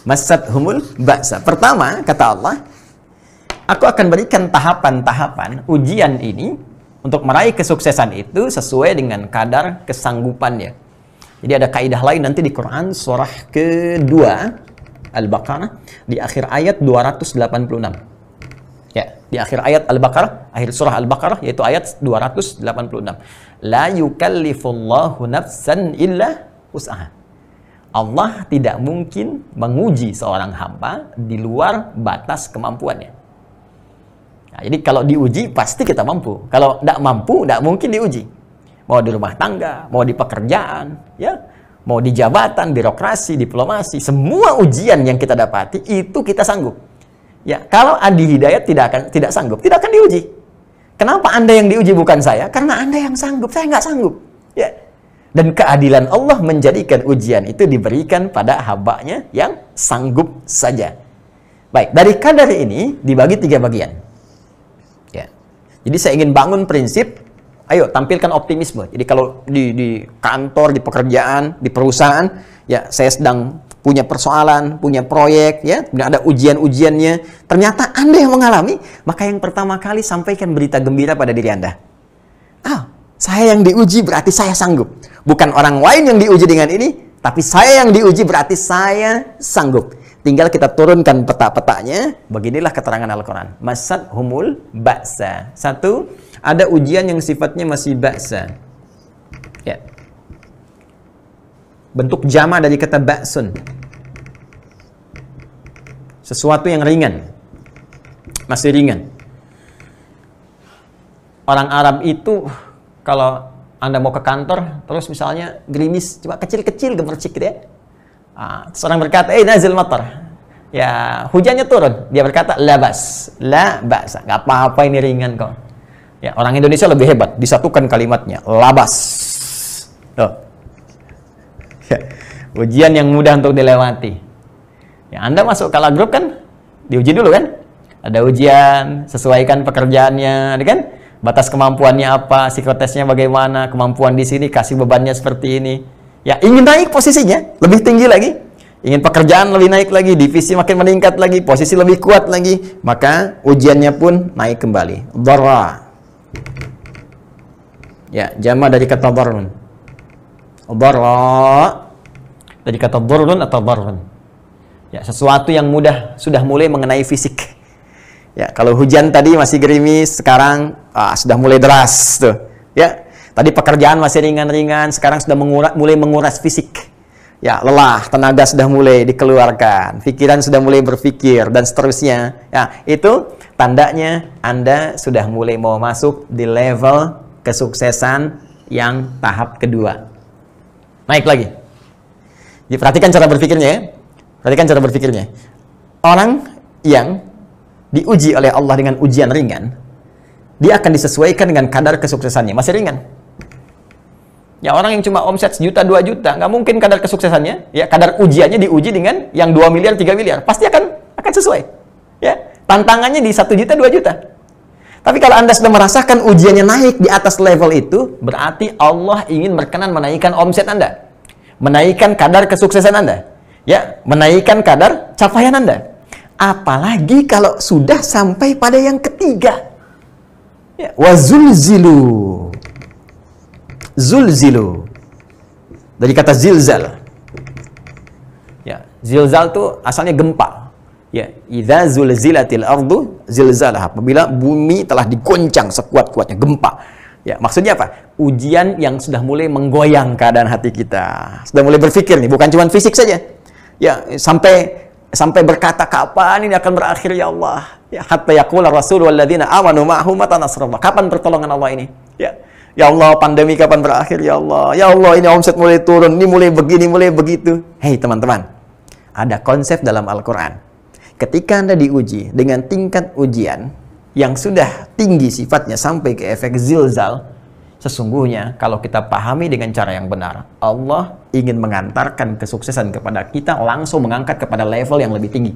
Massatuhumul ba'sa. Pertama, kata Allah, aku akan berikan tahapan-tahapan ujian ini untuk meraih kesuksesan itu sesuai dengan kadar kesanggupannya. Jadi ada kaidah lain nanti di Quran surah kedua Al-Baqarah di akhir ayat 286. Ya, di akhir ayat Al-Baqarah, akhir surah Al-Baqarah yaitu ayat 286. La yukallifullahu nafsan illa wus'aha. Allah tidak mungkin menguji seorang hamba di luar batas kemampuannya. Nah, jadi kalau diuji pasti kita mampu. Kalau tidak mampu, tidak mungkin diuji. Mau di rumah tangga, mau di pekerjaan, ya, mau di jabatan, birokrasi, diplomasi, semua ujian yang kita dapati itu kita sanggup. Ya, kalau Adi Hidayat tidak sanggup, tidak akan diuji. Kenapa Anda yang diuji bukan saya? Karena Anda yang sanggup, saya nggak sanggup. Ya. Dan keadilan Allah menjadikan ujian itu diberikan pada hambanya yang sanggup saja. Baik, dari kadar ini dibagi 3 bagian. Ya. Jadi saya ingin bangun prinsip, ayo tampilkan optimisme. Jadi kalau di kantor, di pekerjaan, di perusahaan, ya saya sedang punya persoalan, punya proyek, ya, ada ujian-ujiannya. Ternyata Anda yang mengalami, maka yang pertama kali sampaikan berita gembira pada diri Anda. Saya yang diuji berarti saya sanggup. Bukan orang lain yang diuji dengan ini, tapi saya yang diuji berarti saya sanggup. Tinggal kita turunkan peta-petanya. Beginilah keterangan Al-Quran. Massatuhumul ba'sa. 1, ada ujian yang sifatnya masih ba'sa. Ya. Bentuk jama dari kata ba'sun. Sesuatu yang ringan. Masih ringan. Orang Arab itu kalau Anda mau ke kantor, terus misalnya gerimis, cuma kecil-kecil gemercik gitu ya. Terus orang berkata, nazil matar. Ya, hujannya turun. Dia berkata, labas. La ba'sa. Gak apa-apa ini ringan kok. Ya, orang Indonesia lebih hebat. Disatukan kalimatnya. Labas. Tuh. Ya, ujian yang mudah untuk dilewati. Ya, Anda masuk kala grup kan, diuji dulu kan. Ada ujian, sesuaikan pekerjaannya, kan? Batas kemampuannya apa, psikotesnya bagaimana, kemampuan di sini, kasih bebannya seperti ini. Ya, ingin naik posisinya, lebih tinggi lagi. Ingin pekerjaan lebih naik lagi, divisi makin meningkat lagi, posisi lebih kuat lagi. Maka ujiannya pun naik kembali. Dharra. Ya, jama dari kata dharrun. Dharra. Dari kata dharrun atau dharrun. Ya, sesuatu yang mudah, sudah mulai mengenai fisik. Ya, kalau hujan tadi masih gerimis, sekarang sudah mulai deras tuh. Ya, tadi pekerjaan masih ringan-ringan, sekarang sudah mulai menguras fisik. Ya, lelah, tenaga sudah mulai dikeluarkan, pikiran sudah mulai berpikir dan seterusnya. Ya, itu tandanya Anda sudah mulai mau masuk di level kesuksesan yang tahap kedua. Naik lagi. Jadi perhatikan cara berpikirnya ya. Perhatikan cara berpikirnya. Orang yang diuji oleh Allah dengan ujian ringan, dia akan disesuaikan dengan kadar kesuksesannya. Masih ringan. Ya, orang yang cuma omset 1 juta, 2 juta, nggak mungkin kadar kesuksesannya, ya, kadar ujiannya diuji dengan yang 2 miliar, 3 miliar. Pasti akan sesuai. Ya, tantangannya di 1 juta, 2 juta. Tapi kalau Anda sudah merasakan ujiannya naik di atas level itu, berarti Allah ingin berkenan menaikkan omset Anda. Menaikkan kadar kesuksesan Anda. Ya, menaikkan kadar capaian Anda. Apalagi kalau sudah sampai pada yang ketiga. Ya, wazulzilu. Zulzilu. Dari kata zilzal. Ya, zilzal itu asalnya gempa. Ya, idza zulzilatil ardu zilzalah. Apabila bumi telah diguncang sekuat-kuatnya, gempa. Ya, maksudnya apa? Ujian yang sudah mulai menggoyang keadaan hati kita. Sudah mulai berpikir nih, bukan cuma fisik saja. Ya, sampai berkata, kapan ini akan berakhir ya Allah? Ya, hatta yaqula rasul walladzina amanu ma'ahu mata nasrullah. Kapan pertolongan Allah ini? Ya Allah, pandemi kapan berakhir ya Allah? Ya Allah, ini omset mulai turun, ini mulai begini, mulai begitu. Hei teman-teman, ada konsep dalam Al-Quran. Ketika Anda diuji dengan tingkat ujian yang sudah tinggi sifatnya sampai ke efek zilzal, sesungguhnya kalau kita pahami dengan cara yang benar, Allah ingin mengantarkan kesuksesan kepada kita, langsung mengangkat kepada level yang lebih tinggi.